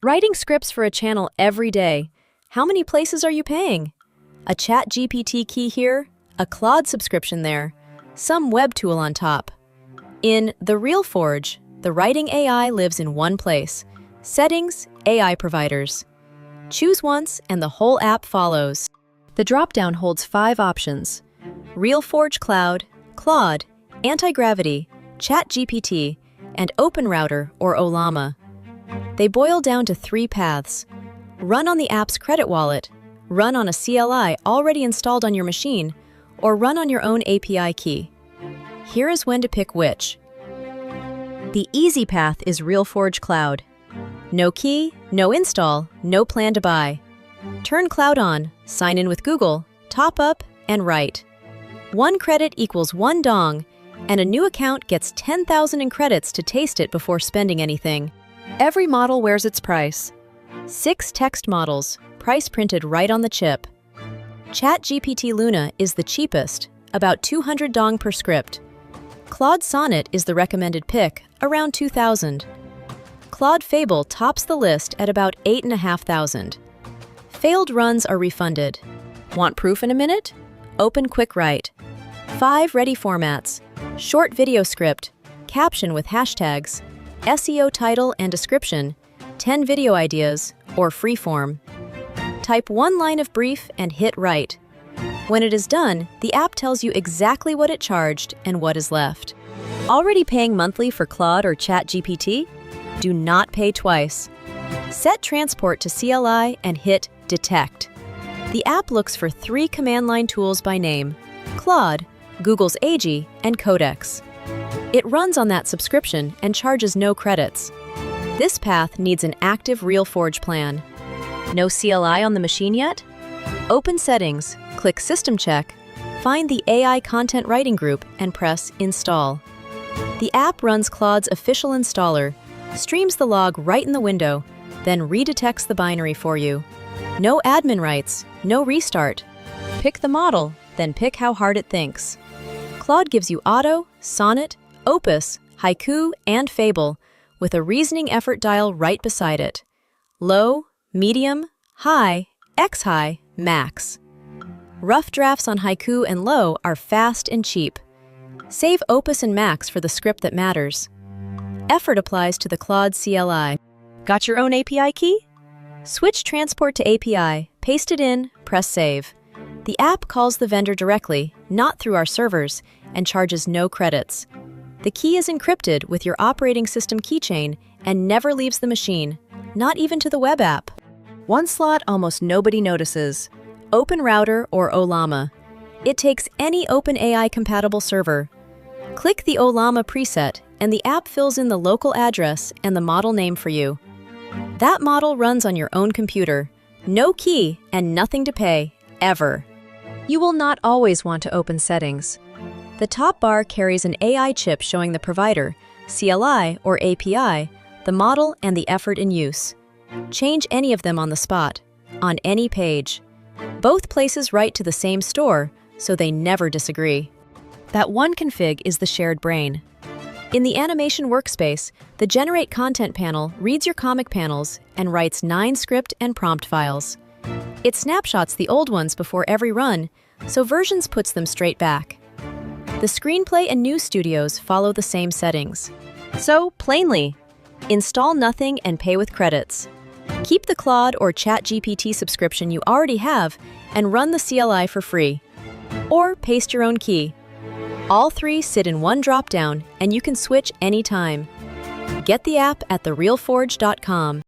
Writing scripts for a channel every day. How many places are you paying? A ChatGPT key here, a Claude subscription there, some web tool on top. In The Real Forge, the writing AI lives in one place. Settings, AI providers. Choose once and the whole app follows. The dropdown holds 5 options: Real Forge Cloud, Claude, Anti-Gravity, ChatGPT, and OpenRouter or Olama. They boil down to 3 paths. Run on the app's credit wallet, run on a CLI already installed on your machine, or run on your own API key. Here is when to pick which. The easy path is RealForge Cloud. No key, no install, no plan to buy. Turn Cloud on, sign in with Google, top up, and write. 1 credit equals 1 dong, and a new account gets 10,000 in credits to taste it before spending anything. Every model wears its price. 6 text models, price printed right on the chip. ChatGPT Luna is the cheapest, about 200 dong per script. Claude Sonnet is the recommended pick, around 2,000. Claude Fable tops the list at about 8,500. Failed runs are refunded. Want proof in a minute? Open Quick Write. 5 ready formats: short video script, caption with hashtags, SEO title and description, 10 video ideas, or freeform. Type 1 line of brief and hit write. When it is done, the app tells you exactly what it charged and what is left. Already paying monthly for Claude or ChatGPT? Do not pay twice. Set transport to CLI and hit detect. The app looks for 3 command line tools by name: Claude, Google's AG, and Codex. It runs on that subscription and charges no credits. This path needs an active RealForge plan. No CLI on the machine yet? Open Settings, click System Check, find the AI Content Writing group and press Install. The app runs Claude's official installer, streams the log right in the window, then redetects the binary for you. No admin rights, no restart. Pick the model, then pick how hard it thinks. Claude gives you Auto, Sonnet, Opus, Haiku, and Fable, with a reasoning effort dial right beside it. Low, medium, high, X-high, max. Rough drafts on Haiku and Low are fast and cheap. Save Opus and Max for the script that matters. Effort applies to the Claude CLI. Got your own API key? Switch transport to API, paste it in, press save. The app calls the vendor directly, not through our servers, and charges no credits. The key is encrypted with your operating system keychain and never leaves the machine, not even to the web app. One slot almost nobody notices: OpenRouter or Olama. It takes any OpenAI-compatible server. Click the Olama preset, and the app fills in the local address and the model name for you. That model runs on your own computer. No key and nothing to pay, ever. You will not always want to open settings. The top bar carries an AI chip showing the provider, CLI or API, the model, and the effort in use. Change any of them on the spot, on any page. Both places write to the same store, so they never disagree. That one config is the shared brain. In the animation workspace, the Generate Content panel reads your comic panels and writes 9 script and prompt files. It snapshots the old ones before every run, so versions puts them straight back. The screenplay and news studios follow the same settings. So, plainly, install nothing and pay with credits. Keep the Claude or ChatGPT subscription you already have and run the CLI for free. Or paste your own key. All 3 sit in one dropdown and you can switch anytime. Get the app at therealforge.com.